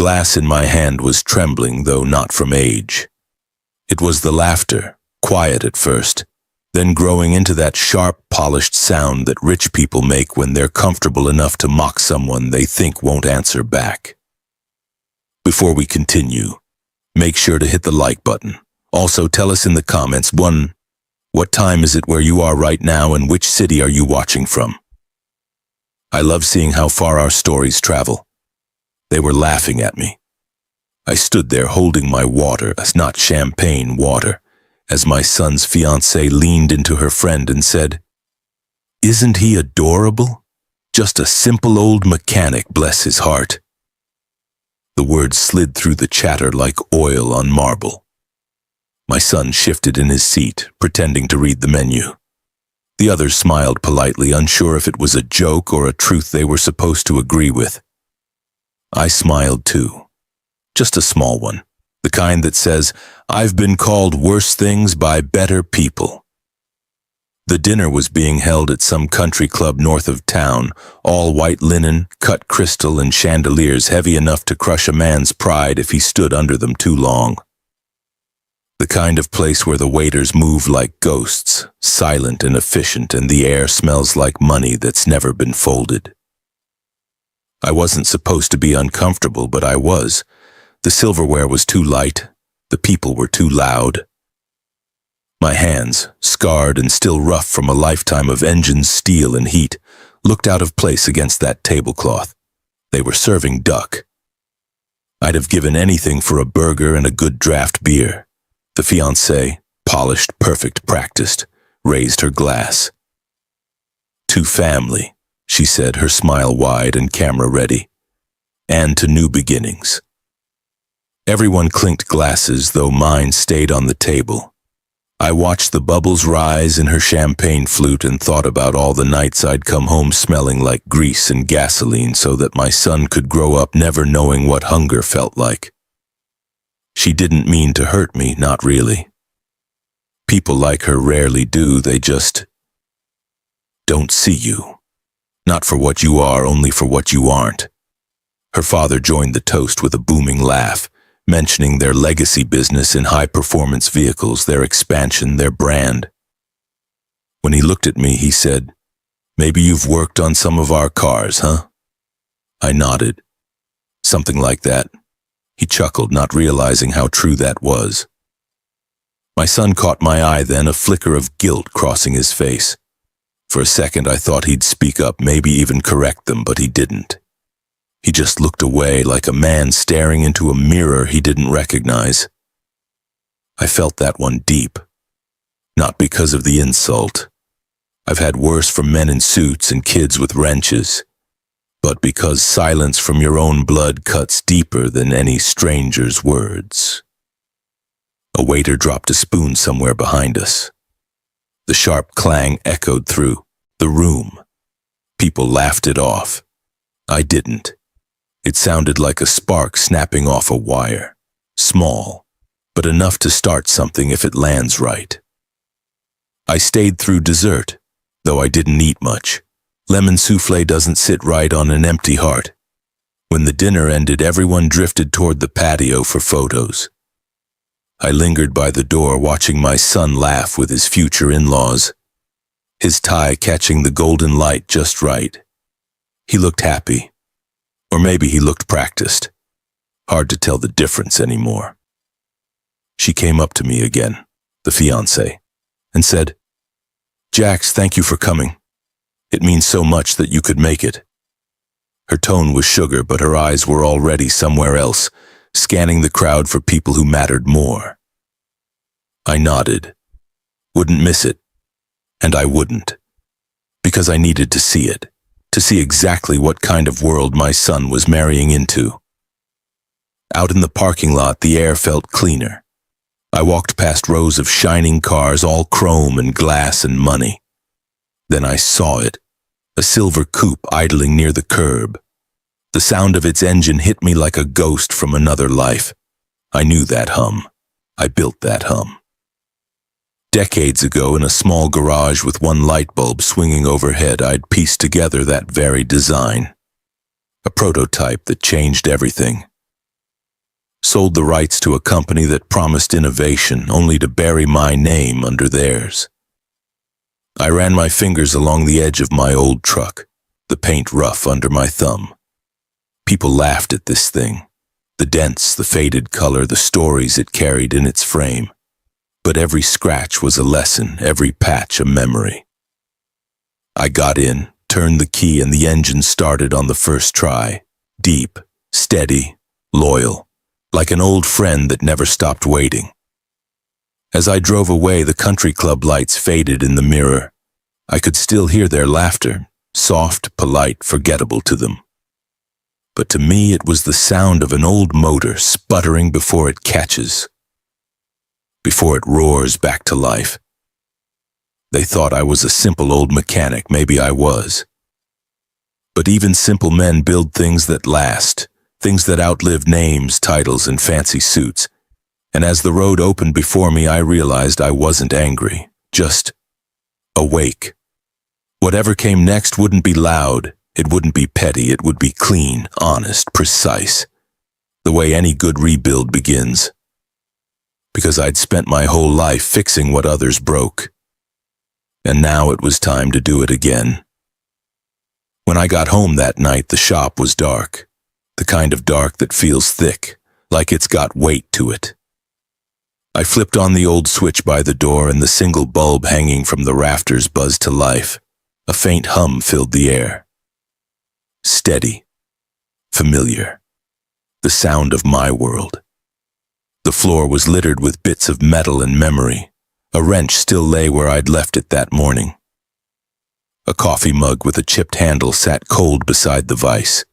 glass in my hand was trembling, though not from age. It was the laughter, quiet at first, then growing into that sharp, polished sound that rich people make when they're comfortable enough to mock someone they think won't answer back. Before we continue, make sure to hit the like button. Also, tell us in the comments, 1, what time is it where you are right now and which city are you watching from? I love seeing how far our stories travel. They were laughing at me. I stood there holding my water, not champagne water, as my son's fiancée leaned into her friend and said, "Isn't he adorable? Just a simple old mechanic, bless his heart." The words slid through the chatter like oil on marble. My son shifted in his seat, pretending to read the menu. The others smiled politely, unsure if it was a joke or a truth they were supposed to agree with. I smiled too. Just a small one, the kind that says, "I've been called worse things by better people." The dinner was being held at some country club north of town, all white linen, cut crystal, and chandeliers heavy enough to crush a man's pride if he stood under them too long. The kind of place where the waiters move like ghosts, silent and efficient, and the air smells like money that's never been folded. I wasn't supposed to be uncomfortable, but I was. The silverware was too light. The people were too loud. My hands, scarred and still rough from a lifetime of engines, steel, and heat, looked out of place against that tablecloth. They were serving duck. I'd have given anything for a burger and a good draft beer. The fiancée, polished, perfect, practiced, raised her glass. "To family," she said, her smile wide and camera ready. "And to new beginnings." Everyone clinked glasses, though mine stayed on the table. I watched the bubbles rise in her champagne flute and thought about all the nights I'd come home smelling like grease and gasoline so that my son could grow up never knowing what hunger felt like. She didn't mean to hurt me, not really. People like her rarely do, they just don't see you. Not for what you are, only for what you aren't. Her father joined the toast with a booming laugh, mentioning their legacy business in high-performance vehicles, their expansion, their brand. When he looked at me, he said, "Maybe you've worked on some of our cars, huh?" I nodded. "Something like that." He chuckled, not realizing how true that was. My son caught my eye then, a flicker of guilt crossing his face. For a second I thought he'd speak up, maybe even correct them, but he didn't. He just looked away like a man staring into a mirror he didn't recognize. I felt that one deep. Not because of the insult. I've had worse from men in suits and kids with wrenches. But because silence from your own blood cuts deeper than any stranger's words. A waiter dropped a spoon somewhere behind us. The sharp clang echoed through the room. People laughed it off. I didn't. It sounded like a spark snapping off a wire. Small, but enough to start something if it lands right. I stayed through dessert, though I didn't eat much. Lemon soufflé doesn't sit right on an empty heart. When the dinner ended, everyone drifted toward the patio for photos. I lingered by the door, watching my son laugh with his future in-laws, his tie catching the golden light just right. He looked happy. Or maybe he looked practiced. Hard to tell the difference anymore. She came up to me again, the fiancée, and said, "Jax, thank you for coming. It means so much that you could make it." Her tone was sugar, but her eyes were already somewhere else, scanning the crowd for people who mattered more. I nodded. Wouldn't miss it. And I wouldn't. Because I needed to see it. To see exactly what kind of world my son was marrying into. Out in the parking lot, the air felt cleaner. I walked past rows of shining cars, all chrome and glass and money. Then I saw it, a silver coupe idling near the curb. The sound of its engine hit me like a ghost from another life. I knew that hum. I built that hum. Decades ago, in a small garage with one light bulb swinging overhead, I'd pieced together that very design. A prototype that changed everything. sold the rights to a company that promised innovation only to bury my name under theirs. I ran my fingers along the edge of my old truck, the paint rough under my thumb. People laughed at this thing, the dents, the faded color, the stories it carried in its frame. But every scratch was a lesson, every patch a memory. I got in, turned the key, and the engine started on the first try. Deep, steady, loyal, like an old friend that never stopped waiting. As I drove away, the country club lights faded in the mirror. I could still hear their laughter, soft, polite, forgettable to them. But to me it was the sound of an old motor sputtering before it catches, before it roars back to life. They thought I was a simple old mechanic, maybe I was. But even simple men build things that last, things that outlive names, titles, and fancy suits. And as the road opened before me, I realized I wasn't angry, just awake. Whatever came next wouldn't be loud, it wouldn't be petty, it would be clean, honest, precise. The way any good rebuild begins. Because I'd spent my whole life fixing what others broke. And now it was time to do it again. When I got home that night, the shop was dark. The kind of dark that feels thick, like it's got weight to it. I flipped on the old switch by the door, and the single bulb hanging from the rafters buzzed to life. A faint hum filled the air. Steady, familiar, the sound of my world. The floor was littered with bits of metal and memory. A wrench still lay where I'd left it that morning. A coffee mug with a chipped handle sat cold beside the vise.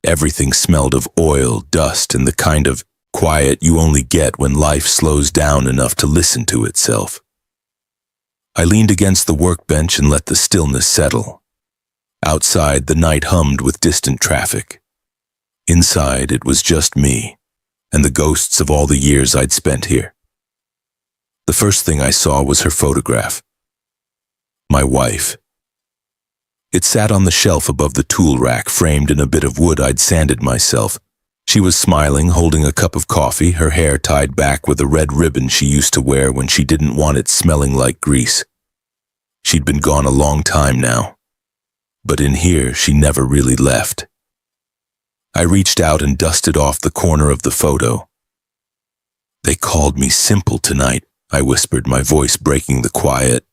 Everything smelled of oil, dust, and the kind of quiet you only get when life slows down enough to listen to itself. I leaned against the workbench and let the stillness settle. Outside, the night hummed with distant traffic. Inside, it was just me, and the ghosts of all the years I'd spent here. The first thing I saw was her photograph. My wife. It sat on the shelf above the tool rack, framed in a bit of wood I'd sanded myself. She was smiling, holding a cup of coffee, her hair tied back with a red ribbon she used to wear when she didn't want it smelling like grease. She'd been gone a long time now, but in here she never really left. I reached out and dusted off the corner of the photo. "They called me simple tonight," I whispered, my voice breaking the quiet.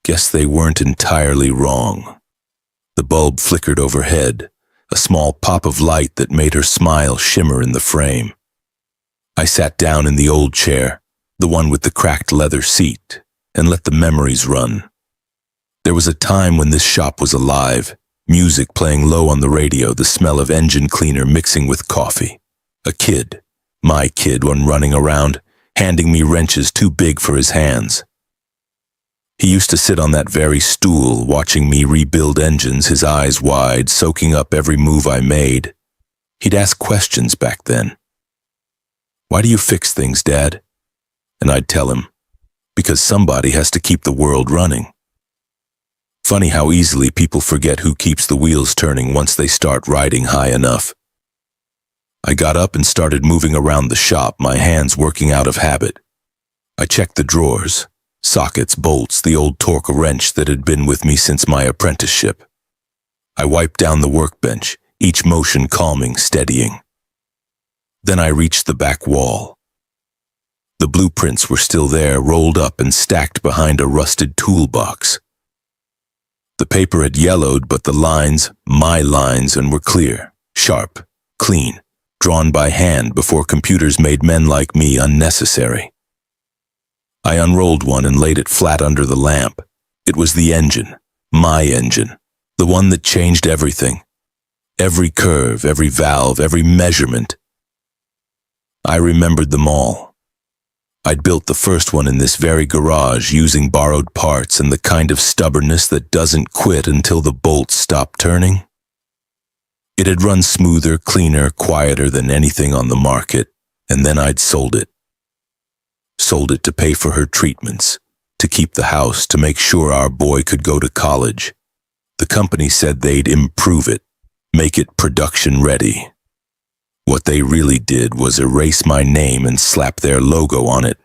Guess they weren't entirely wrong. The bulb flickered overhead, a small pop of light that made her smile shimmer in the frame. I sat down in the old chair, the one with the cracked leather seat, and let the memories run. There was a time when this shop was alive, music playing low on the radio, the smell of engine cleaner mixing with coffee. A kid, my kid, one running around, handing me wrenches too big for his hands. He used to sit on that very stool, watching me rebuild engines, his eyes wide, soaking up every move I made. He'd ask questions back then. "Why do you fix things, Dad?" And I'd tell him, "Because somebody has to keep the world running." Funny how easily people forget who keeps the wheels turning once they start riding high enough. I got up and started moving around the shop, my hands working out of habit. I checked the drawers. Sockets, bolts, the old torque wrench that had been with me since my apprenticeship. I wiped down the workbench, each motion calming, steadying. Then I reached the back wall. The blueprints were still there, rolled up and stacked behind a rusted toolbox. The paper had yellowed, but the lines, my lines, and were clear, sharp, clean, drawn by hand before computers made men like me unnecessary. I unrolled one and laid it flat under the lamp. It was the engine, my engine, the one that changed everything. Every curve, every valve, every measurement. I remembered them all. I'd built the first one in this very garage using borrowed parts and the kind of stubbornness that doesn't quit until the bolts stop turning. It had run smoother, cleaner, quieter than anything on the market, and then I'd sold it. Sold it to pay for her treatments, to keep the house, to make sure our boy could go to college. The company said they'd improve it, make it production ready. What they really did was erase my name and slap their logo on it.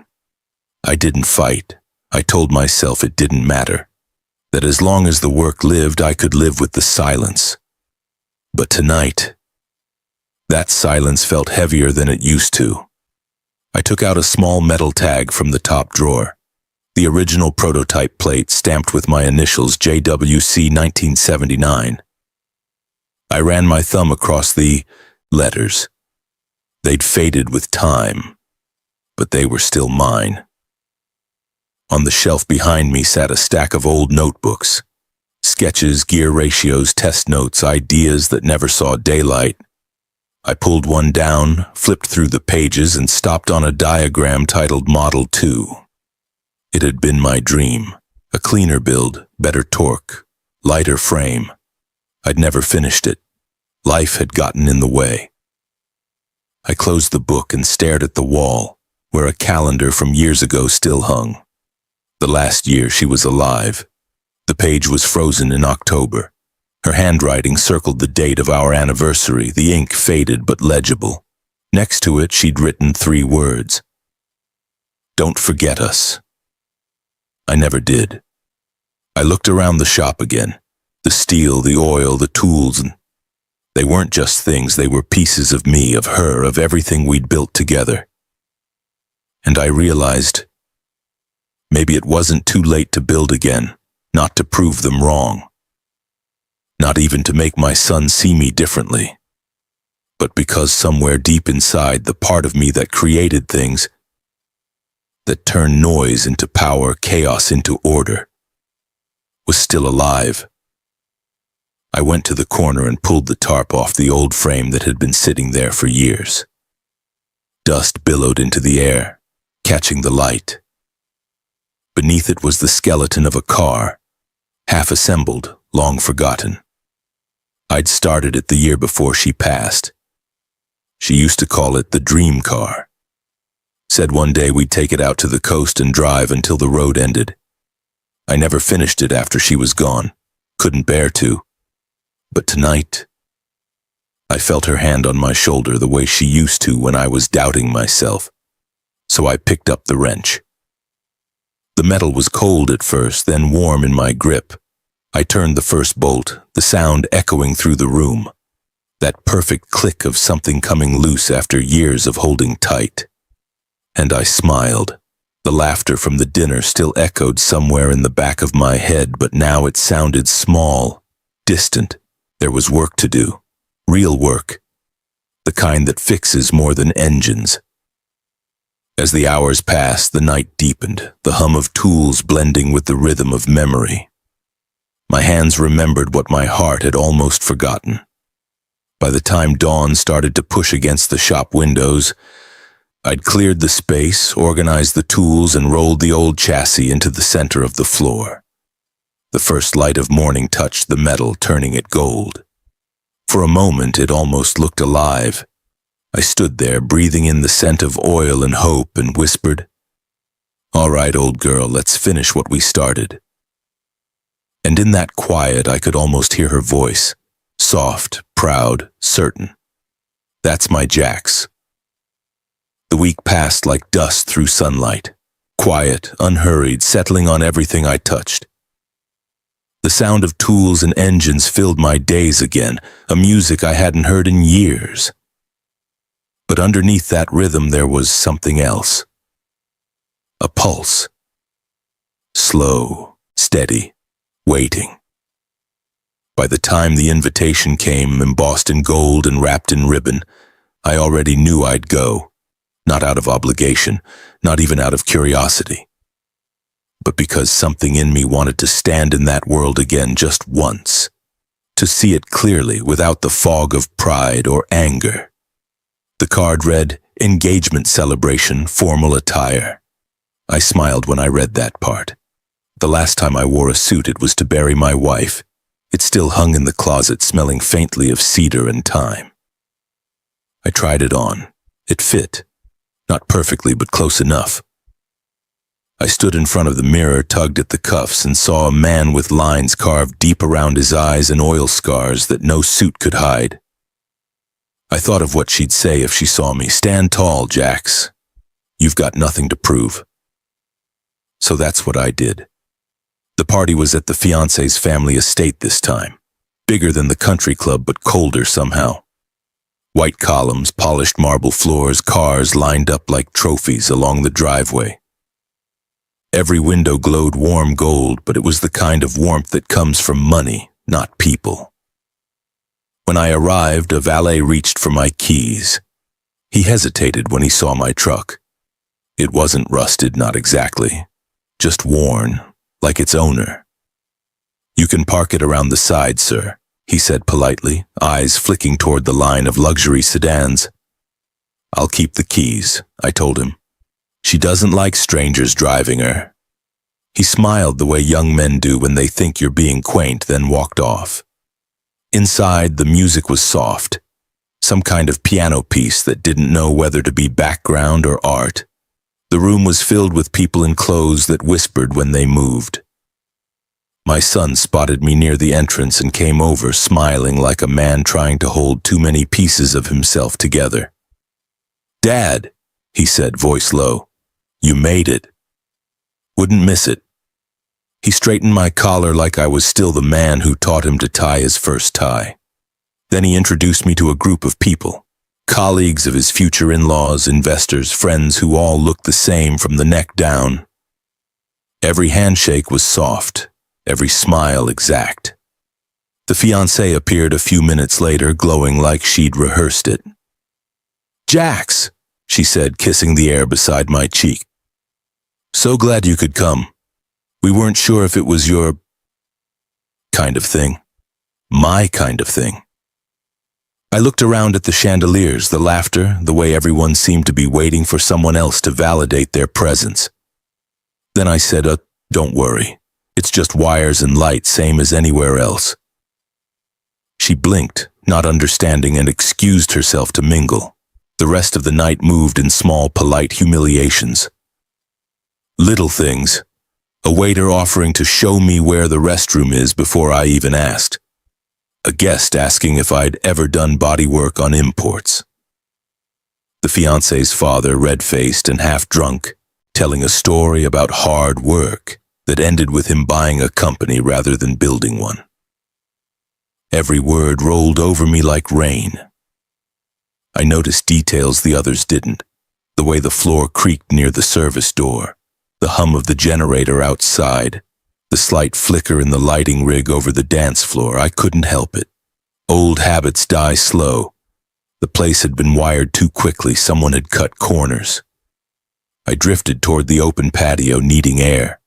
I didn't fight. I told myself it didn't matter, that as long as the work lived, I could live with the silence. But tonight, that silence felt heavier than it used to. I took out a small metal tag from the top drawer, the original prototype plate stamped with my initials JWC 1979. I ran my thumb across the letters. They'd faded with time, but they were still mine. On the shelf behind me sat a stack of old notebooks, sketches, gear ratios, test notes, ideas that never saw daylight. I pulled one down, flipped through the pages, and stopped on a diagram titled Model 2. It had been my dream. A cleaner build, better torque, lighter frame. I'd never finished it. Life had gotten in the way. I closed the book and stared at the wall, where a calendar from years ago still hung. The last year she was alive. The page was frozen in October. Her handwriting circled the date of our anniversary, the ink faded but legible. Next to it, she'd written 3 words. Don't forget us. I never did. I looked around the shop again. The steel, the oil, the tools, and they weren't just things, they were pieces of me, of her, of everything we'd built together. And I realized maybe it wasn't too late to build again, not to prove them wrong. Not even to make my son see me differently. But because somewhere deep inside, the part of me that created things, that turned noise into power, chaos into order, was still alive. I went to the corner and pulled the tarp off the old frame that had been sitting there for years. Dust billowed into the air, catching the light. Beneath it was the skeleton of a car, half assembled, long forgotten. I'd started it the year before she passed. She used to call it the dream car. Said one day we'd take it out to the coast and drive until the road ended. I never finished it after she was gone. Couldn't bear to. But tonight, I felt her hand on my shoulder the way she used to when I was doubting myself. So I picked up the wrench. The metal was cold at first, then warm in my grip. I turned the first bolt, the sound echoing through the room. That perfect click of something coming loose after years of holding tight. And I smiled. The laughter from the dinner still echoed somewhere in the back of my head, but now it sounded small, distant. There was work to do. Real work. The kind that fixes more than engines. As the hours passed, the night deepened, the hum of tools blending with the rhythm of memory. My hands remembered what my heart had almost forgotten. By the time dawn started to push against the shop windows, I'd cleared the space, organized the tools, and rolled the old chassis into the center of the floor. The first light of morning touched the metal, turning it gold. For a moment, it almost looked alive. I stood there, breathing in the scent of oil and hope, and whispered, "All right, old girl, let's finish what we started." And in that quiet, I could almost hear her voice, soft, proud, certain. "That's my Jax." The week passed like dust through sunlight, quiet, unhurried, settling on everything I touched. The sound of tools and engines filled my days again, a music I hadn't heard in years. But underneath that rhythm there was something else. A pulse. Slow, steady, waiting. By the time the invitation came, embossed in gold and wrapped in ribbon, I already knew I'd go. Not out of obligation, not even out of curiosity. But because something in me wanted to stand in that world again just once. To see it clearly without the fog of pride or anger. The card read, "Engagement celebration, formal attire." I smiled when I read that part. The last time I wore a suit, it was to bury my wife. It still hung in the closet, smelling faintly of cedar and thyme. I tried it on. It fit. Not perfectly, but close enough. I stood in front of the mirror, tugged at the cuffs, and saw a man with lines carved deep around his eyes and oil scars that no suit could hide. I thought of what she'd say if she saw me. Stand tall, Jax. You've got nothing to prove. So that's what I did. The party was at the fiancé's family estate this time. Bigger than the country club, but colder somehow. White columns, polished marble floors, cars lined up like trophies along the driveway. Every window glowed warm gold, but it was the kind of warmth that comes from money, not people. When I arrived, a valet reached for my keys. He hesitated when he saw my truck. It wasn't rusted, not exactly. Just worn, like its owner. "You can park it around the side, sir," he said politely, eyes flicking toward the line of luxury sedans. "I'll keep the keys," I told him. "She doesn't like strangers driving her." He smiled the way young men do when they think you're being quaint, then walked off. Inside, the music was soft, some kind of piano piece that didn't know whether to be background or art. The room was filled with people in clothes that whispered when they moved. My son spotted me near the entrance and came over, smiling like a man trying to hold too many pieces of himself together. "Dad," he said, voice low, "you made it. Wouldn't miss it." He straightened my collar like I was still the man who taught him to tie his first tie. Then he introduced me to a group of people, colleagues of his future in-laws, investors, friends who all looked the same from the neck down. Every handshake was soft, every smile exact. The fiancée appeared a few minutes later, glowing like she'd rehearsed it. "Jax," she said, kissing the air beside my cheek. "So glad you could come. We weren't sure if it was your kind of thing. My kind of thing." I looked around at the chandeliers, the laughter, the way everyone seemed to be waiting for someone else to validate their presence. Then I said, "Don't worry. It's just wires and light, same as anywhere else." She blinked, not understanding, and excused herself to mingle. The rest of the night moved in small, polite humiliations. Little things. A waiter offering to show me where the restroom is before I even asked. A guest asking if I'd ever done body work on imports. The fiancé's father, red-faced and half-drunk, telling a story about hard work that ended with him buying a company rather than building one. Every word rolled over me like rain. I noticed details the others didn't, the way the floor creaked near the service door, the hum of the generator outside, the slight flicker in the lighting rig over the dance floor. I couldn't help it. Old habits die slow. The place had been wired too quickly. Someone had cut corners. I drifted toward the open patio, needing air.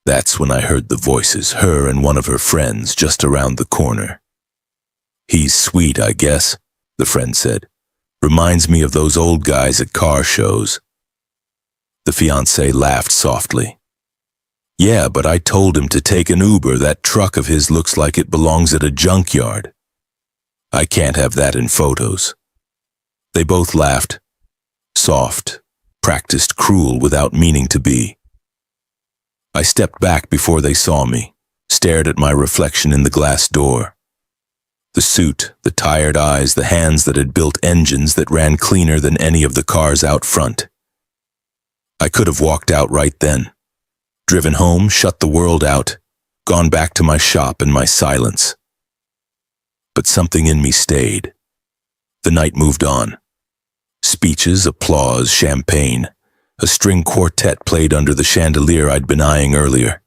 That's when I heard the voices, her and one of her friends, just around the corner. "He's sweet, I guess," the friend said. "Reminds me of those old guys at car shows." The fiancé laughed softly. "Yeah, but I told him to take an Uber. That truck of his looks like it belongs at a junkyard. I can't have that in photos." They both laughed. Soft, practiced cruel without meaning to be. I stepped back before they saw me, stared at my reflection in the glass door. The suit, the tired eyes, the hands that had built engines that ran cleaner than any of the cars out front. I could have walked out right then, driven home, shut the world out, gone back to my shop and my silence. But something in me stayed. The night moved on. Speeches, applause, champagne. A string quartet played under the chandelier I'd been eyeing earlier.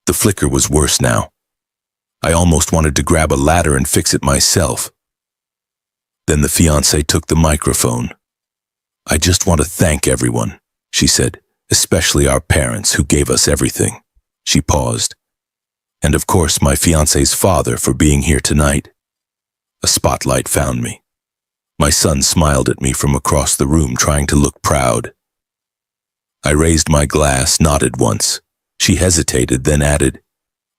The flicker was worse now. I almost wanted to grab a ladder and fix it myself. Then the fiancée took the microphone. "I just want to thank everyone," she said, "especially our parents who gave us everything." She paused. "And of course my fiancé's father for being here tonight." A spotlight found me. My son smiled at me from across the room, trying to look proud. I raised my glass, nodded once. She hesitated, then added,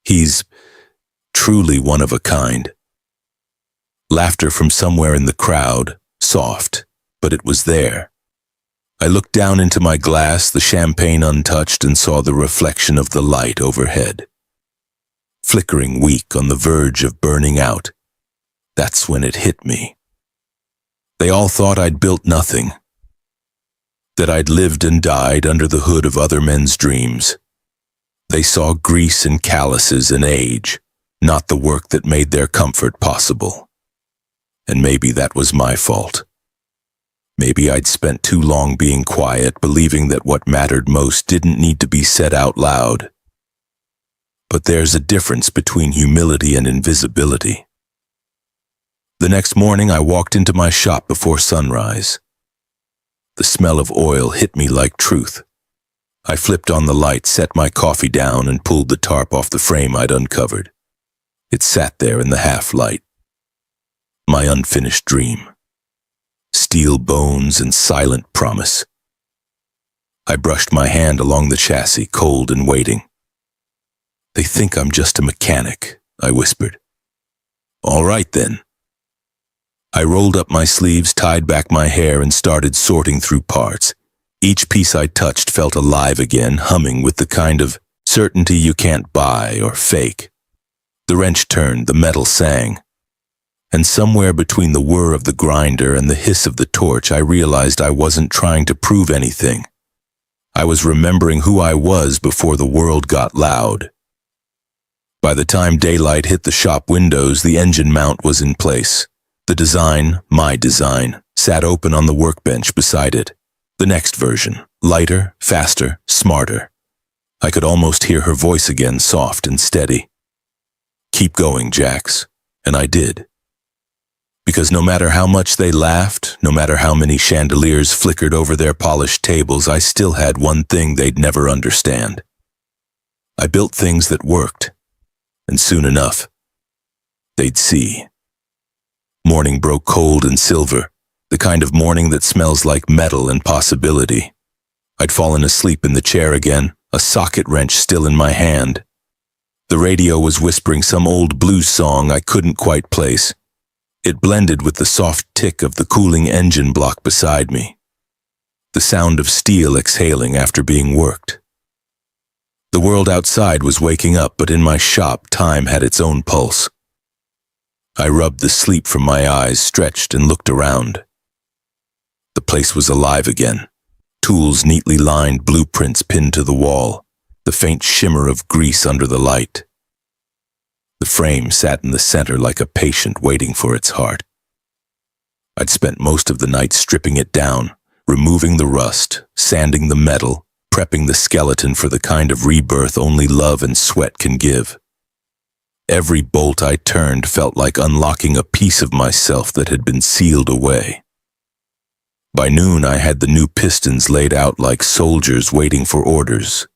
"He's truly one of a kind." Laughter from somewhere in the crowd, soft, but it was there. I looked down into my glass, the champagne untouched, and saw the reflection of the light overhead. Flickering weak, on the verge of burning out. That's when it hit me. They all thought I'd built nothing, that I'd lived and died under the hood of other men's dreams. They saw grease and calluses and age, not the work that made their comfort possible. And maybe that was my fault. Maybe I'd spent too long being quiet, believing that what mattered most didn't need to be said out loud. But there's a difference between humility and invisibility. The next morning, I walked into my shop before sunrise. The smell of oil hit me like truth. I flipped on the light, set my coffee down, and pulled the tarp off the frame I'd uncovered. It sat there in the half-light. My unfinished dream. Steel bones and silent promise. I brushed my hand along the chassis, cold and waiting. "They think I'm just a mechanic," I whispered. "All right then." I rolled up my sleeves, tied back my hair, and started sorting through parts. Each piece I touched felt alive again, humming with the kind of certainty you can't buy or fake. The wrench turned, the metal sang. And somewhere between the whir of the grinder and the hiss of the torch, I realized I wasn't trying to prove anything. I was remembering who I was before the world got loud. By the time daylight hit the shop windows, the engine mount was in place. The design, my design, sat open on the workbench beside it. The next version, lighter, faster, smarter. I could almost hear her voice again, soft and steady. "Keep going, Jax." And I did. Because no matter how much they laughed, no matter how many chandeliers flickered over their polished tables, I still had one thing they'd never understand. I built things that worked, and soon enough, they'd see. Morning broke cold and silver, the kind of morning that smells like metal and possibility. I'd fallen asleep in the chair again, a socket wrench still in my hand. The radio was whispering some old blues song I couldn't quite place. It blended with the soft tick of the cooling engine block beside me. The sound of steel exhaling after being worked. The world outside was waking up, but in my shop, time had its own pulse. I rubbed the sleep from my eyes, stretched, and looked around. The place was alive again. Tools neatly lined, blueprints pinned to the wall, the faint shimmer of grease under the light. The frame sat in the center like a patient waiting for its heart. I'd spent most of the night stripping it down, removing the rust, sanding the metal, prepping the skeleton for the kind of rebirth only love and sweat can give. Every bolt I turned felt like unlocking a piece of myself that had been sealed away. By noon, I had the new pistons laid out like soldiers waiting for orders.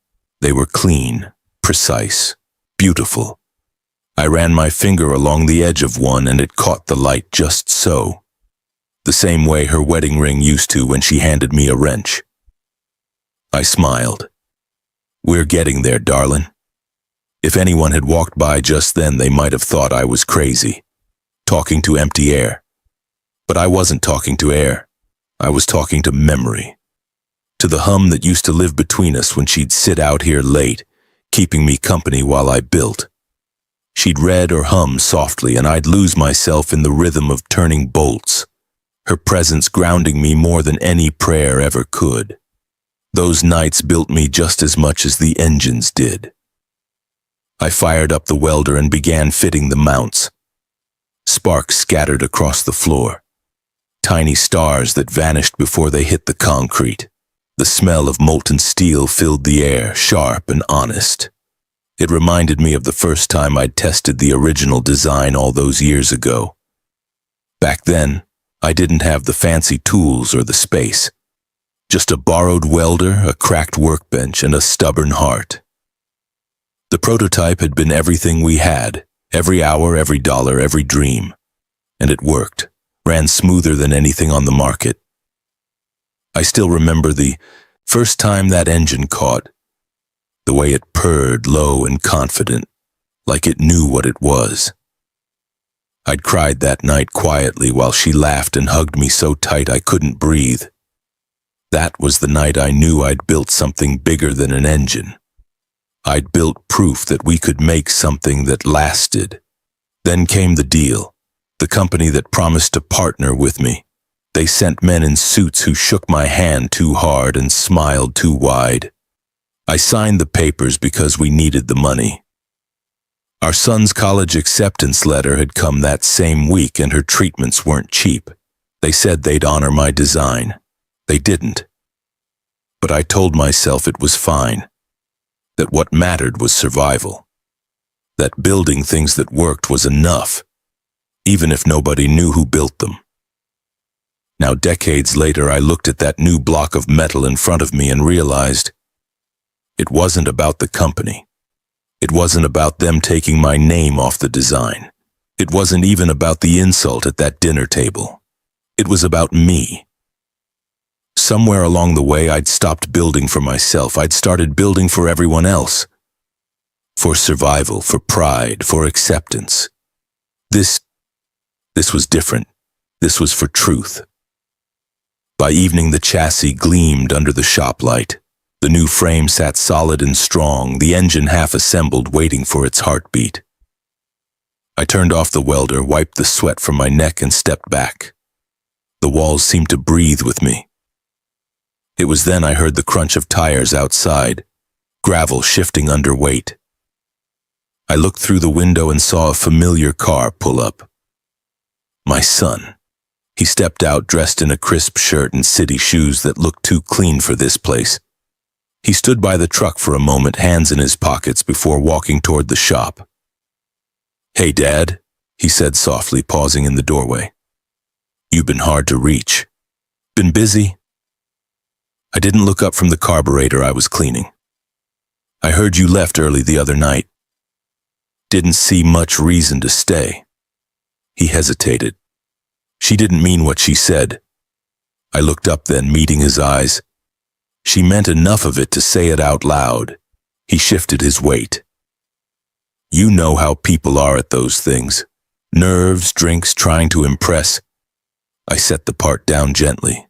They were clean, precise, beautiful. I ran my finger along the edge of one and it caught the light just so. The same way her wedding ring used to when she handed me a wrench. I smiled. "We're getting there, darling." If anyone had walked by just then, they might have thought I was crazy, talking to empty air. But I wasn't talking to air. I was talking to memory. To the hum that used to live between us when she'd sit out here late, keeping me company while I built. She'd read or hum softly, and I'd lose myself in the rhythm of turning bolts, her presence grounding me more than any prayer ever could. Those nights built me just as much as the engines did. I fired up the welder and began fitting the mounts. Sparks scattered across the floor, tiny stars that vanished before they hit the concrete. The smell of molten steel filled the air, sharp and honest. It reminded me of the first time I'd tested the original design all those years ago. Back then, I didn't have the fancy tools or the space. Just a borrowed welder, a cracked workbench, and a stubborn heart. The prototype had been everything we had, every hour, every dollar, every dream. And it worked, ran smoother than anything on the market. I still remember the first time that engine caught. The way it purred low and confident, like it knew what it was. I'd cried that night quietly while she laughed and hugged me so tight I couldn't breathe. That was the night I knew I'd built something bigger than an engine. I'd built proof that we could make something that lasted. Then came the deal, the company that promised to partner with me, They sent men in suits who shook my hand too hard and smiled too wide. I signed the papers because we needed the money. Our son's college acceptance letter had come that same week, and her treatments weren't cheap. They said they'd honor my design. They didn't. But I told myself it was fine, that what mattered was survival, that building things that worked was enough, even if nobody knew who built them. Now, decades later, I looked at that new block of metal in front of me and realized it wasn't about the company. It wasn't about them taking my name off the design. It wasn't even about the insult at that dinner table. It was about me. Somewhere along the way, I'd stopped building for myself. I'd started building for everyone else. For survival, for pride, for acceptance. This was different. This was for truth. By evening, the chassis gleamed under the shop light. The new frame sat solid and strong, the engine half assembled, waiting for its heartbeat. I turned off the welder, wiped the sweat from my neck, and stepped back. The walls seemed to breathe with me. It was then I heard the crunch of tires outside, gravel shifting under weight. I looked through the window and saw a familiar car pull up. My son. He stepped out dressed in a crisp shirt and city shoes that looked too clean for this place. He stood by the truck for a moment, hands in his pockets, before walking toward the shop. "Hey, Dad," he said softly, pausing in the doorway. "You've been hard to reach. Been busy?" I didn't look up from the carburetor I was cleaning. "I heard you left early the other night. Didn't see much reason to stay." He hesitated. She didn't mean what she said. I looked up then, meeting his eyes. She meant enough of it to say it out loud. He shifted his weight. "You know how people are at those things. Nerves, drinks, trying to impress." I set the part down gently.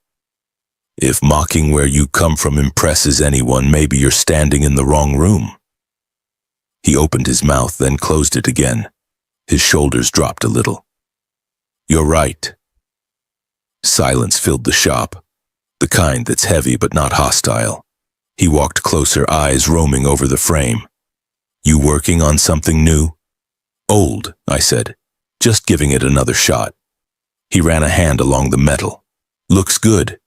"If mocking where you come from impresses anyone, maybe you're standing in the wrong room." He opened his mouth, then closed it again. His shoulders dropped a little. "You're right." Silence filled the shop, the kind that's heavy but not hostile. He walked closer, eyes roaming over the frame. "You working on something new?" "Old," I said, "just giving it another shot." He ran a hand along the metal. "Looks good."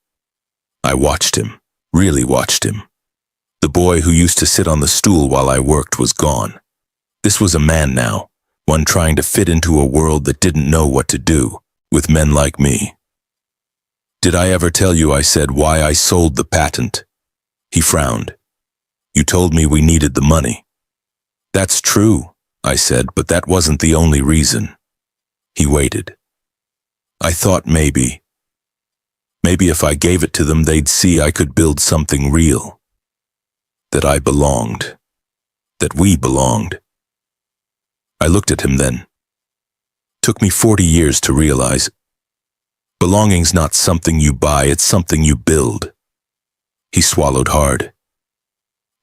I watched him, really watched him. The boy who used to sit on the stool while I worked was gone. This was a man now, one trying to fit into a world that didn't know what to do with men like me. "Did I ever tell you," I said, "why I sold the patent?" He frowned. "You told me we needed the money." "That's true," I said, "but that wasn't the only reason." He waited. "I thought maybe if I gave it to them, they'd see I could build something real. That I belonged. That we belonged." I looked at him then. Took me 40 years to realize belonging's not something you buy, it's something you build. He swallowed hard.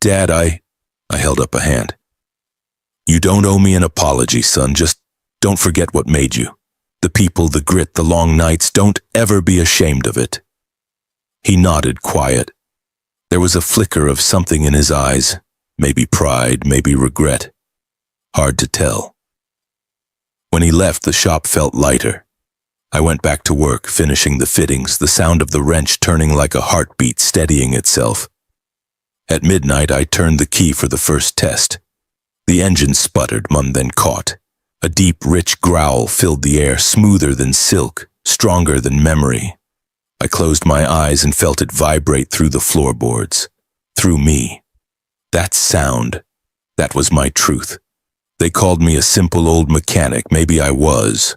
"Dad, I held up a hand. "You don't owe me an apology, son. Just don't forget what made you. The people, the grit, the long nights. Don't ever be ashamed of it." He nodded, quiet. There was a flicker of something in his eyes, maybe pride, maybe regret. Hard to tell. When he left, the shop felt lighter. I went back to work, finishing the fittings, the sound of the wrench turning like a heartbeat, steadying itself. At midnight, I turned the key for the first test. The engine sputtered, then caught. A deep, rich growl filled the air, smoother than silk, stronger than memory. I closed my eyes and felt it vibrate through the floorboards, through me. That sound, that was my truth. They called me a simple old mechanic, maybe I was.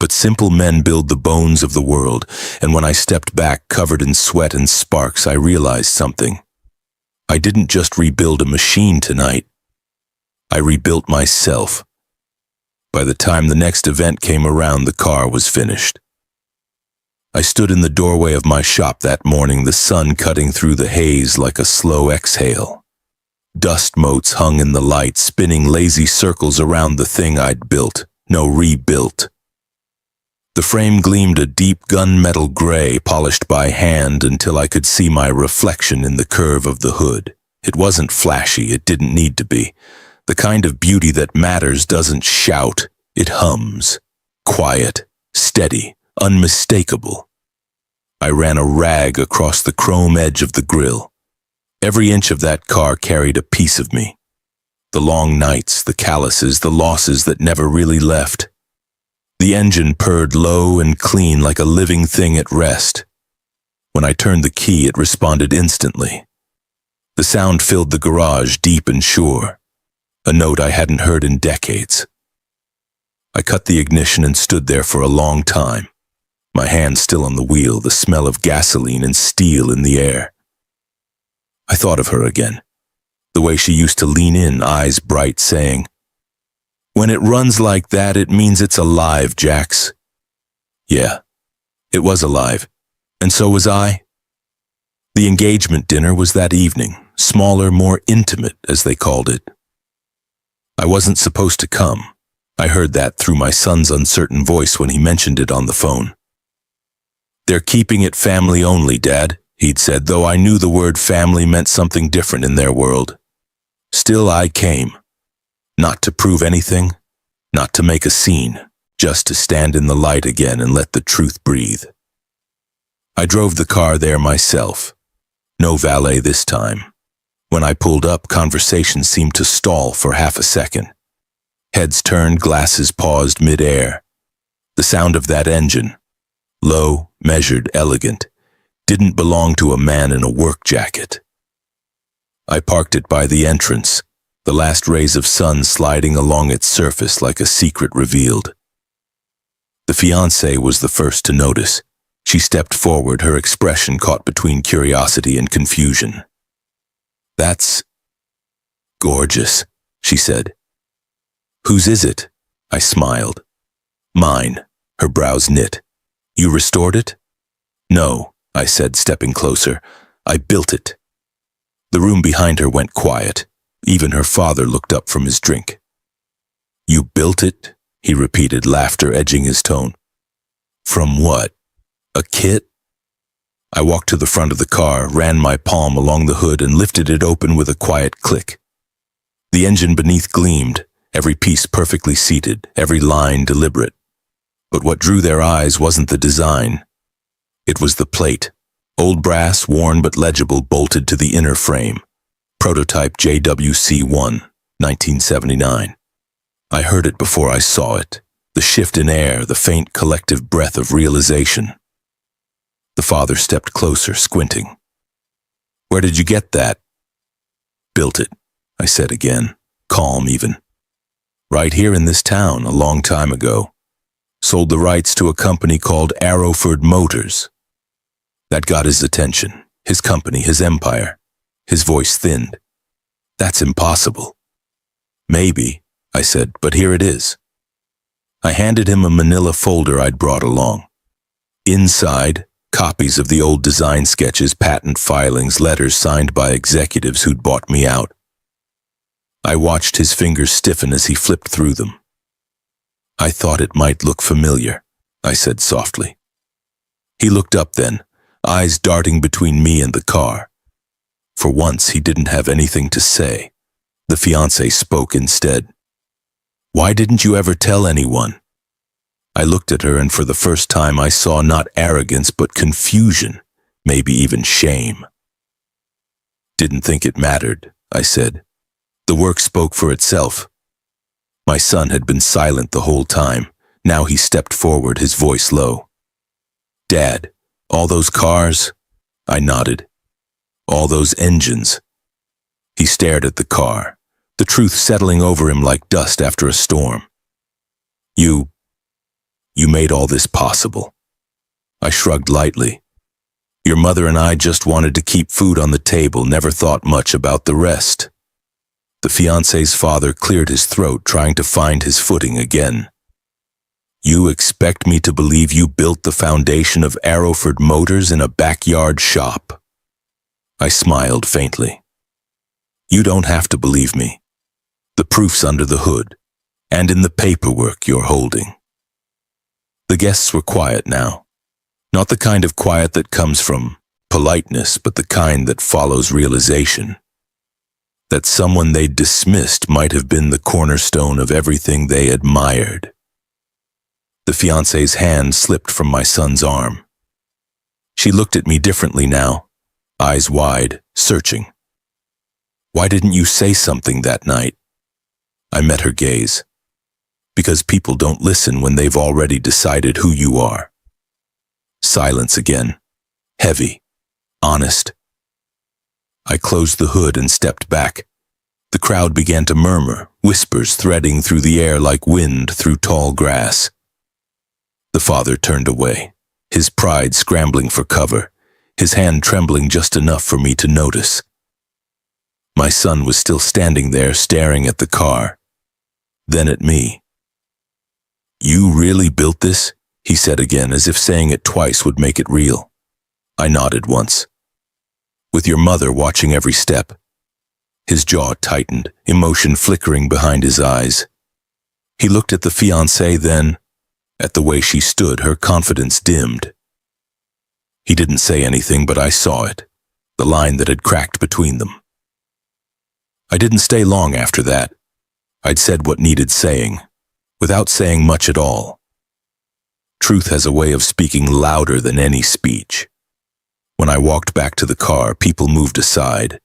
But simple men build the bones of the world, and when I stepped back, covered in sweat and sparks, I realized something. I didn't just rebuild a machine tonight. I rebuilt myself. By the time the next event came around, the car was finished. I stood in the doorway of my shop that morning, the sun cutting through the haze like a slow exhale. Dust motes hung in the light, spinning lazy circles around the thing I'd built, no, rebuilt. The frame gleamed a deep gunmetal gray, polished by hand until I could see my reflection in the curve of the hood. It wasn't flashy, it didn't need to be. The kind of beauty that matters doesn't shout, it hums. Quiet, steady, unmistakable. I ran a rag across the chrome edge of the grille. Every inch of that car carried a piece of me. The long nights, the calluses, the losses that never really left. The engine purred low and clean like a living thing at rest. When I turned the key, it responded instantly. The sound filled the garage deep and sure, a note I hadn't heard in decades. I cut the ignition and stood there for a long time, my hand still on the wheel, the smell of gasoline and steel in the air. I thought of her again, the way she used to lean in, eyes bright, saying, "When it runs like that, it means it's alive, Jax." Yeah, it was alive, and so was I. The engagement dinner was that evening, smaller, more intimate, as they called it. I wasn't supposed to come. I heard that through my son's uncertain voice when he mentioned it on the phone. "They're keeping it family only, Dad," he'd said, though I knew the word family meant something different in their world. Still, I came. Not to prove anything, not to make a scene, just to stand in the light again and let the truth breathe. I drove the car there myself. No valet this time. When I pulled up, conversation seemed to stall for half a second. Heads turned, glasses paused mid-air. The sound of that engine, low, measured, elegant, didn't belong to a man in a work jacket. I parked it by the entrance, the last rays of sun sliding along its surface like a secret revealed. The fiancée was the first to notice. She stepped forward, her expression caught between curiosity and confusion. "That's gorgeous," she said. "Whose is it?" I smiled. "Mine," her brows knit. "You restored it?" "No," I said, stepping closer. "I built it." The room behind her went quiet. Even her father looked up from his drink. "You built it?" he repeated, laughter edging his tone. "From what? A kit?" I walked to the front of the car, ran my palm along the hood and lifted it open with a quiet click. The engine beneath gleamed, every piece perfectly seated, every line deliberate. But what drew their eyes wasn't the design. It was the plate, old brass, worn but legible, bolted to the inner frame. Prototype JWC1, 1979. I heard it before I saw it, the shift in air, the faint collective breath of realization. The father stepped closer, squinting. "Where did you get that?" "Built it," I said again, calm even. "Right here in this town, a long time ago. Sold the rights to a company called Arrowford Motors." That got his attention, his company, his empire. His voice thinned. "That's impossible." "Maybe," I said, "but here it is." I handed him a manila folder I'd brought along. Inside, copies of the old design sketches, patent filings, letters signed by executives who'd bought me out. I watched his fingers stiffen as he flipped through them. "I thought it might look familiar," I said softly. He looked up then, eyes darting between me and the car. For once, he didn't have anything to say. The fiancée spoke instead. "Why didn't you ever tell anyone?" I looked at her, and for the first time I saw not arrogance but confusion, maybe even shame. "Didn't think it mattered," I said. "The work spoke for itself." My son had been silent the whole time. Now he stepped forward, his voice low. "Dad, all those cars?" I nodded. "All those engines?" He stared at the car, the truth settling over him like dust after a storm. You made all this possible." I shrugged lightly. "Your mother and I just wanted to keep food on the table, never thought much about the rest." The fiancé's father cleared his throat, trying to find his footing again. "You expect me to believe you built the foundation of Arrowford Motors in a backyard shop?" I smiled faintly. "You don't have to believe me. The proof's under the hood, and in the paperwork you're holding." The guests were quiet now. Not the kind of quiet that comes from politeness, but the kind that follows realization. That someone they dismissed might have been the cornerstone of everything they admired. The fiancée's hand slipped from my son's arm. She looked at me differently now, eyes wide, searching. Why didn't you say something that night? I met her gaze. Because people don't listen when they've already decided who you are. Silence again, heavy, honest. I closed the hood and stepped back. The crowd began to murmur, whispers threading through the air like wind through tall grass. The father turned away, his pride scrambling for cover, his hand trembling just enough for me to notice. My son was still standing there staring at the car, then at me. You really built this? He said again, as if saying it twice would make it real. I nodded once. With your mother watching every step. His jaw tightened, emotion flickering behind his eyes. He looked at the fiancée, then, at the way she stood, her confidence dimmed. He didn't say anything, but I saw it, the line that had cracked between them. I didn't stay long after that. I'd said what needed saying, without saying much at all. Truth has a way of speaking louder than any speech. When I walked back to the car, people moved aside.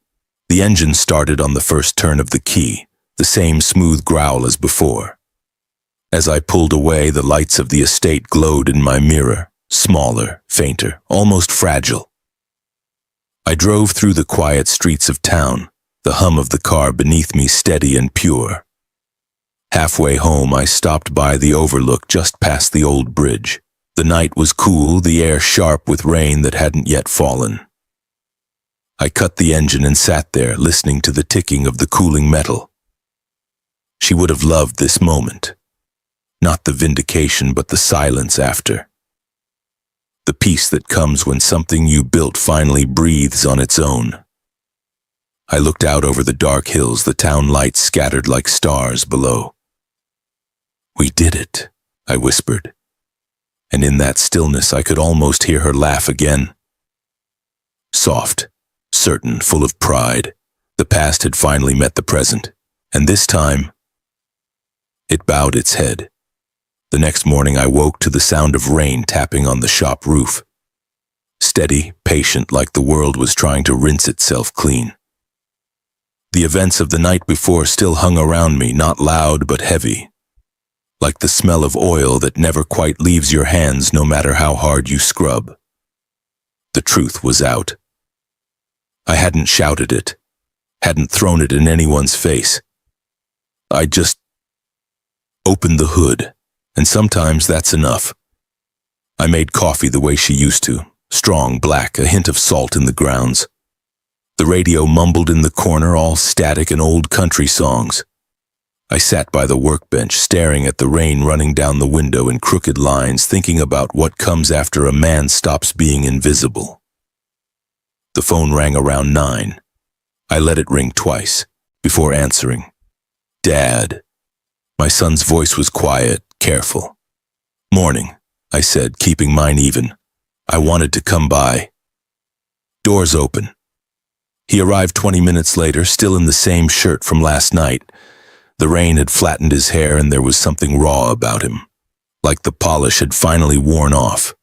The engine started on the first turn of the key, the same smooth growl as before. As I pulled away, the lights of the estate glowed in my mirror, smaller, fainter, almost fragile. I drove through the quiet streets of town, the hum of the car beneath me steady and pure. Halfway home, I stopped by the overlook just past the old bridge. The night was cool, the air sharp with rain that hadn't yet fallen. I cut the engine and sat there, listening to the ticking of the cooling metal. She would have loved this moment. Not the vindication, but the silence after. The peace that comes when something you built finally breathes on its own. I looked out over the dark hills, the town lights scattered like stars below. We did it, I whispered. And in that stillness I could almost hear her laugh again. Soft, certain, full of pride. The past had finally met the present, and this time, it bowed its head. The next morning I woke to the sound of rain tapping on the shop roof. Steady, patient, like the world was trying to rinse itself clean. The events of the night before still hung around me, not loud but heavy. Like the smell of oil that never quite leaves your hands no matter how hard you scrub. The truth was out. I hadn't shouted it, hadn't thrown it in anyone's face. I just opened the hood, and sometimes that's enough. I made coffee the way she used to, strong, black, a hint of salt in the grounds. The radio mumbled in the corner, all static and old country songs. I sat by the workbench, staring at the rain running down the window in crooked lines, thinking about what comes after a man stops being invisible. The phone rang around 9. I let it ring twice, before answering. Dad. My son's voice was quiet, careful. Morning, I said, keeping mine even. I wanted to come by. Doors open. He arrived 20 minutes later, still in the same shirt from last night. The rain had flattened his hair and there was something raw about him, like the polish had finally worn off.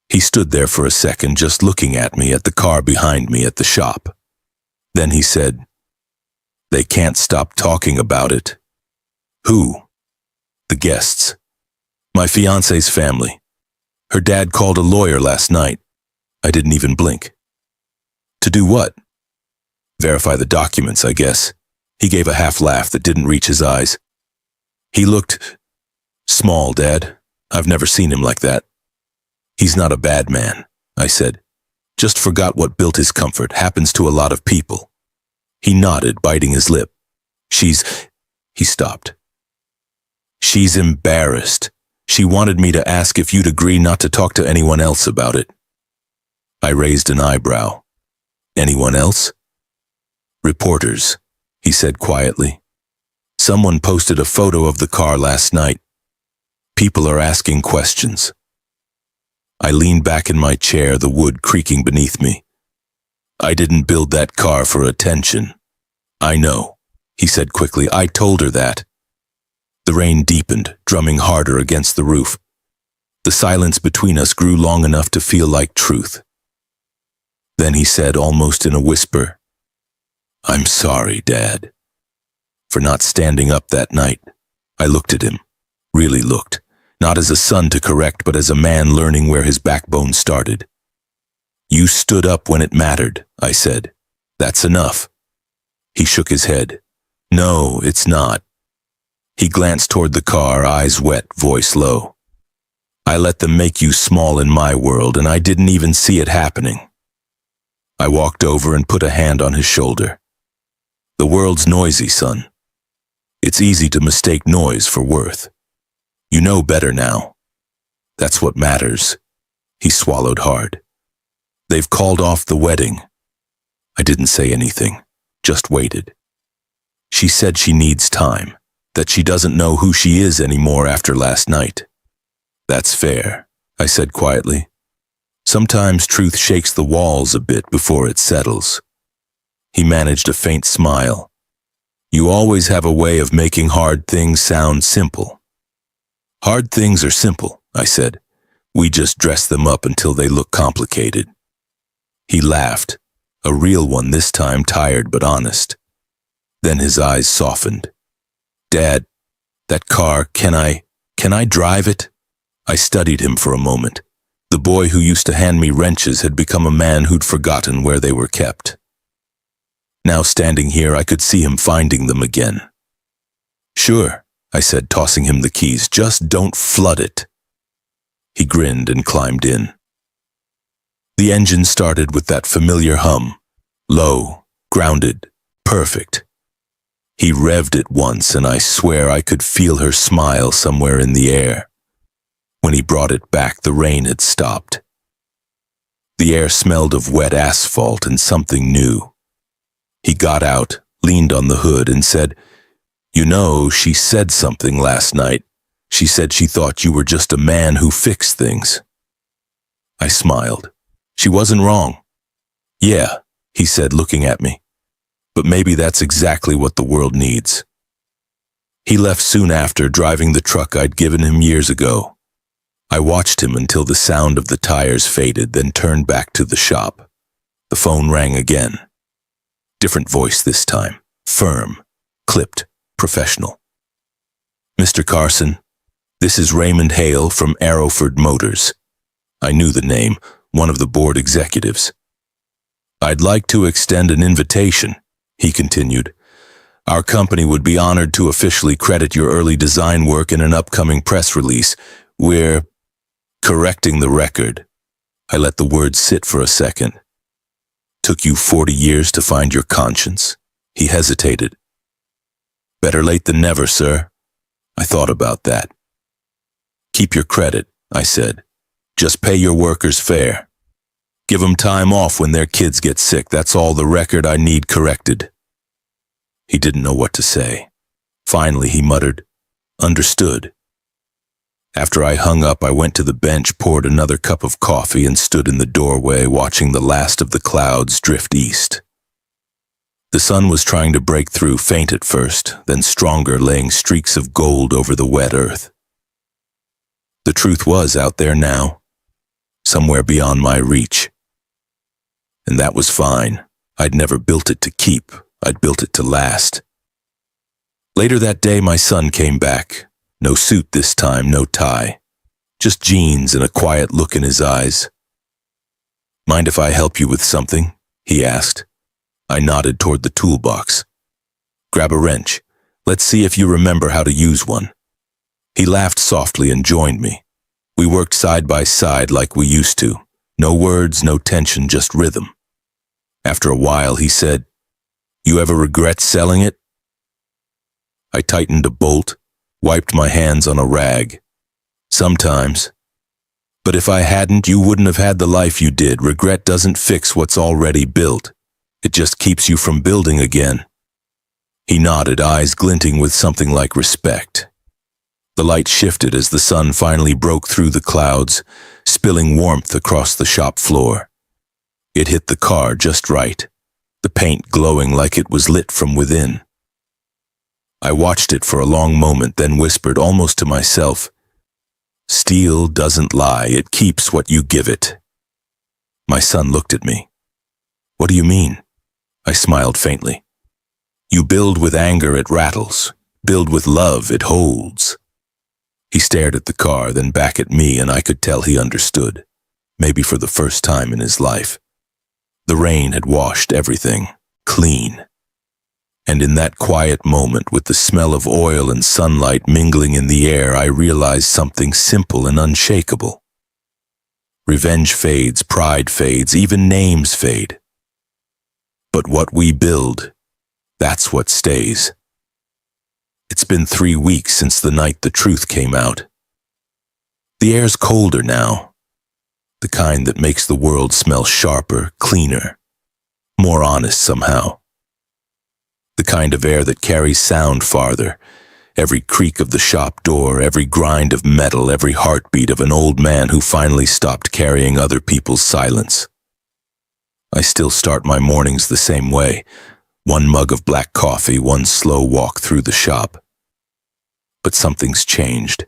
He stood there for a second, just looking at me, at the car behind me, at the shop. Then he said, "They can't stop talking about it." Who? The guests. My fiancée's family. Her dad called a lawyer last night. I didn't even blink. To do what? Verify the documents, I guess. He gave a half laugh that didn't reach his eyes. He looked small, Dad. I've never seen him like that. He's not a bad man, I said. Just forgot what built his comfort. Happens to a lot of people. He nodded, biting his lip. He stopped. She's embarrassed. She wanted me to ask if you'd agree not to talk to anyone else about it. I raised an eyebrow. Anyone else? Reporters, he said quietly. Someone posted a photo of the car last night. People are asking questions. I leaned back in my chair, the wood creaking beneath me. I didn't build that car for attention. I know, he said quickly. I told her that. The rain deepened, drumming harder against the roof. The silence between us grew long enough to feel like truth. Then he said, almost in a whisper, "I'm sorry, Dad, for not standing up that night." I looked at him, really looked, not as a son to correct, but as a man learning where his backbone started. "You stood up when it mattered," I said. "That's enough." He shook his head. "No, it's not." He glanced toward the car, eyes wet, voice low. "I let them make you small in my world, and I didn't even see it happening." I walked over and put a hand on his shoulder. "The world's noisy, son. It's easy to mistake noise for worth. You know better now. That's what matters." He swallowed hard. "They've called off the wedding." I didn't say anything, just waited. "She said she needs time, that she doesn't know who she is anymore after last night." "That's fair," I said quietly. "Sometimes truth shakes the walls a bit before it settles." He managed a faint smile. "You always have a way of making hard things sound simple." "Hard things are simple," I said. "We just dress them up until they look complicated." He laughed, a real one this time, tired but honest. Then his eyes softened. "Dad, that car, can I drive it?" I studied him for a moment. The boy who used to hand me wrenches had become a man who'd forgotten where they were kept. Now standing here, I could see him finding them again. "Sure," I said, tossing him the keys. "Just don't flood it." He grinned and climbed in. The engine started with that familiar hum. Low, grounded, perfect. He revved it once, and I swear I could feel her smile somewhere in the air. When he brought it back, the rain had stopped. The air smelled of wet asphalt and something new. He got out, leaned on the hood, and said, "You know, she said something last night. She said she thought you were just a man who fixed things." I smiled. She wasn't wrong. "Yeah," he said, looking at me. "But maybe that's exactly what the world needs." He left soon after, driving the truck I'd given him years ago. I watched him until the sound of the tires faded, then turned back to the shop. The phone rang again. Different voice this time, firm, clipped, professional. "Mr. Carson, this is Raymond Hale from Arrowford Motors." I knew the name, one of the board executives. "I'd like to extend an invitation," he continued. "Our company would be honored to officially credit your early design work in an upcoming press release. We're correcting the record." I let the words sit for a second. "Took you 40 years to find your conscience?" He hesitated. "Better late than never, sir." I thought about that. "Keep your credit," I said. "Just pay your workers fair. Give them time off when their kids get sick. That's all the record I need corrected." He didn't know what to say. Finally, he muttered, "Understood." After I hung up, I went to the bench, poured another cup of coffee, and stood in the doorway watching the last of the clouds drift east. The sun was trying to break through, faint at first, then stronger, laying streaks of gold over the wet earth. The truth was out there now, somewhere beyond my reach. And that was fine. I'd never built it to keep. I'd built it to last. Later that day, my son came back. No suit this time, no tie. Just jeans and a quiet look in his eyes. "Mind if I help you with something?" he asked. I nodded toward the toolbox. "Grab a wrench. Let's see if you remember how to use one." He laughed softly and joined me. We worked side by side like we used to. No words, no tension, just rhythm. After a while, he said, "You ever regret selling it?" I tightened a bolt, wiped my hands on a rag. "Sometimes. But if I hadn't, you wouldn't have had the life you did. Regret doesn't fix what's already built. It just keeps you from building again." He nodded, eyes glinting with something like respect. The light shifted as the sun finally broke through the clouds, spilling warmth across the shop floor. It hit the car just right, the paint glowing like it was lit from within. I watched it for a long moment, then whispered almost to myself, "Steel doesn't lie, it keeps what you give it." My son looked at me. "What do you mean?" I smiled faintly. "You build with anger, it rattles. Build with love, it holds." He stared at the car, then back at me, and I could tell he understood, maybe for the first time in his life. The rain had washed everything clean. And in that quiet moment, with the smell of oil and sunlight mingling in the air, I realized something simple and unshakable. Revenge fades, pride fades, even names fade. But what we build, that's what stays. It's been 3 weeks since the night the truth came out. The air's colder now, the kind that makes the world smell sharper, cleaner, more honest somehow. The kind of air that carries sound farther, every creak of the shop door, every grind of metal, every heartbeat of an old man who finally stopped carrying other people's silence. I still start my mornings the same way, one mug of black coffee, one slow walk through the shop. But something's changed.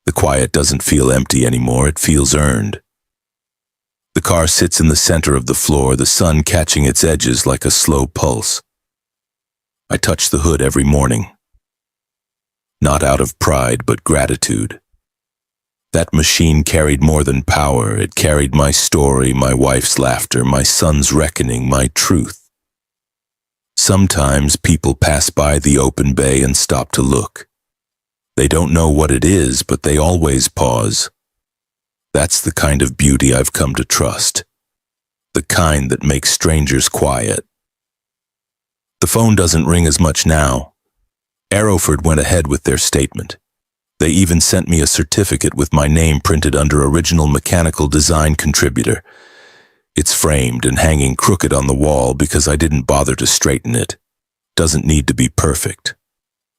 The quiet doesn't feel empty anymore, it feels earned. The car sits in the center of the floor, the sun catching its edges like a slow pulse. I touch the hood every morning. Not out of pride, but gratitude. That machine carried more than power, it carried my story, my wife's laughter, my son's reckoning, my truth. Sometimes people pass by the open bay and stop to look. They don't know what it is, but they always pause. That's the kind of beauty I've come to trust. The kind that makes strangers quiet. The phone doesn't ring as much now. Arrowford went ahead with their statement. They even sent me a certificate with my name printed under original mechanical design contributor. It's framed and hanging crooked on the wall because I didn't bother to straighten it. Doesn't need to be perfect.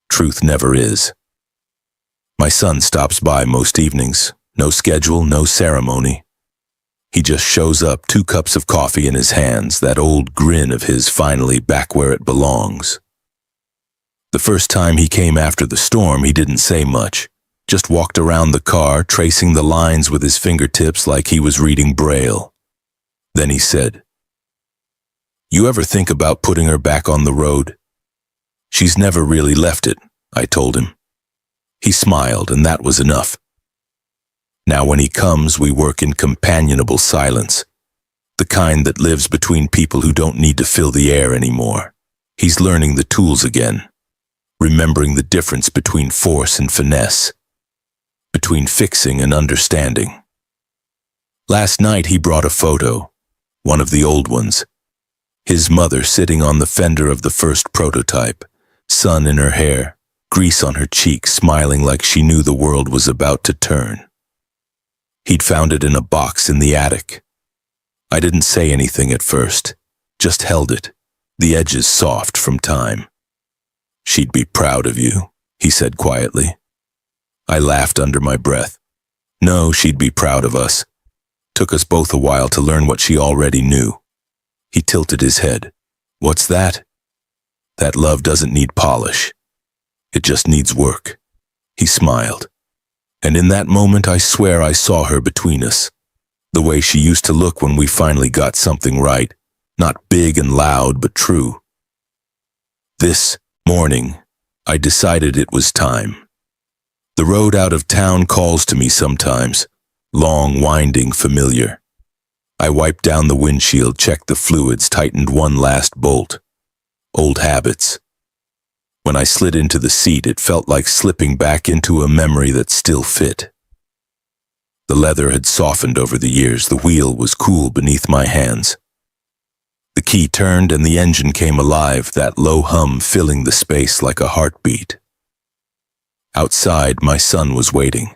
Truth never is. My son stops by most evenings. No schedule, no ceremony. He just shows up, 2 cups of coffee in his hands, that old grin of his finally back where it belongs. The first time he came after the storm, he didn't say much. Just walked around the car, tracing the lines with his fingertips like he was reading Braille. Then he said, "You ever think about putting her back on the road?" "She's never really left it," I told him. He smiled, and that was enough. Now when he comes, we work in companionable silence, the kind that lives between people who don't need to fill the air anymore. He's learning the tools again, remembering the difference between force and finesse, between fixing and understanding. Last night he brought a photo, one of the old ones. His mother sitting on the fender of the first prototype, sun in her hair, grease on her cheeks, smiling like she knew the world was about to turn. He'd found it in a box in the attic. I didn't say anything at first, just held it, the edges soft from time. "She'd be proud of you," he said quietly. I laughed under my breath. No, she'd be proud of us. Took us both a while to learn what she already knew. He tilted his head. "What's that?" "That love doesn't need polish. It just needs work." He smiled. And in that moment, I swear I saw her between us. The way she used to look when we finally got something right. Not big and loud, but true. This morning, I decided it was time. The road out of town calls to me sometimes. Long, winding, familiar. I wiped down the windshield, checked the fluids, tightened one last bolt. Old habits. When I slid into the seat, it felt like slipping back into a memory that still fit. The leather had softened over the years, the wheel was cool beneath my hands. The key turned and the engine came alive, that low hum filling the space like a heartbeat. Outside, my son was waiting.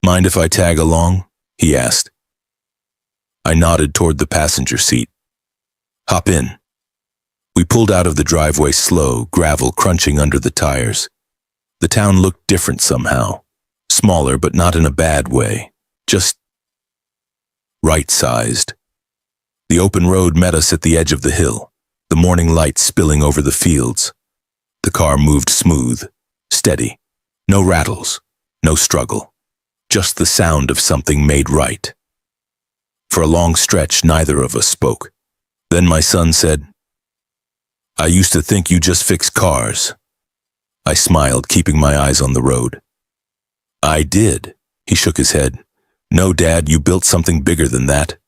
"Mind if I tag along?" he asked. I nodded toward the passenger seat. "Hop in." We pulled out of the driveway slow, gravel crunching under the tires. The town looked different somehow. Smaller, but not in a bad way. Just right-sized. The open road met us at the edge of the hill, the morning light spilling over the fields. The car moved smooth, steady. No rattles, no struggle. Just the sound of something made right. For a long stretch, neither of us spoke. Then my son said, "I used to think you just fixed cars." I smiled, keeping my eyes on the road. "I did." He shook his head. "No, Dad, you built something bigger than that."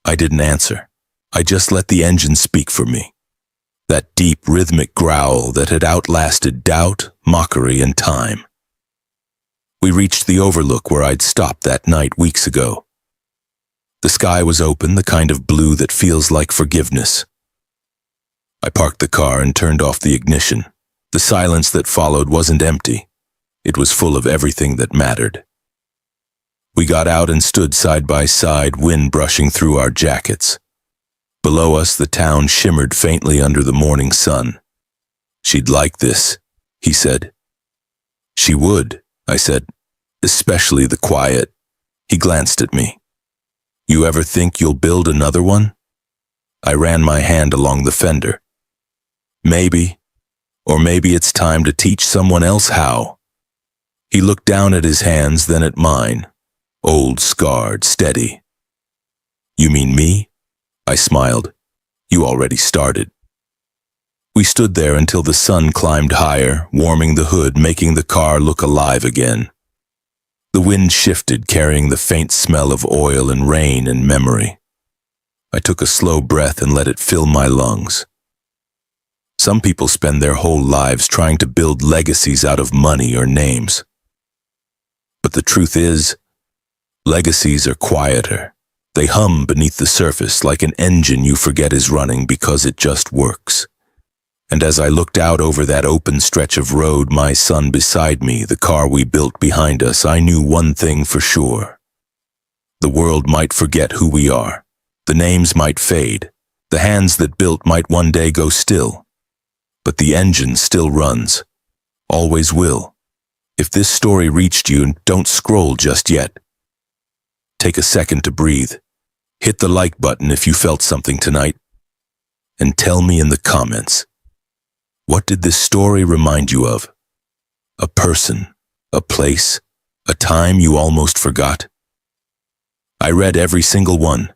I didn't answer. I just let the engine speak for me. That deep, rhythmic growl that had outlasted doubt, mockery, and time. We reached the overlook where I'd stopped that night weeks ago. The sky was open, the kind of blue that feels like forgiveness. I parked the car and turned off the ignition. The silence that followed wasn't empty. It was full of everything that mattered. We got out and stood side by side, wind brushing through our jackets. Below us, the town shimmered faintly under the morning sun. "She'd like this," he said. "She would," I said, "especially the quiet." He glanced at me. "You ever think you'll build another one?" I ran my hand along the fender. "Maybe. Or maybe it's time to teach someone else how." He looked down at his hands, then at mine. Old, scarred, steady. "You mean me?" I smiled. "You already started." We stood there until the sun climbed higher, warming the hood, making the car look alive again. The wind shifted, carrying the faint smell of oil and rain and memory. I took a slow breath and let it fill my lungs. Some people spend their whole lives trying to build legacies out of money or names. But the truth is, legacies are quieter. They hum beneath the surface like an engine you forget is running because it just works. And as I looked out over that open stretch of road, my son beside me, the car we built behind us, I knew one thing for sure. The world might forget who we are. The names might fade. The hands that built might one day go still. But the engine still runs. Always will. If this story reached you, don't scroll just yet. Take a second to breathe. Hit the like button if you felt something tonight. And tell me in the comments, what did this story remind you of? A person, a place, a time you almost forgot? I read every single one.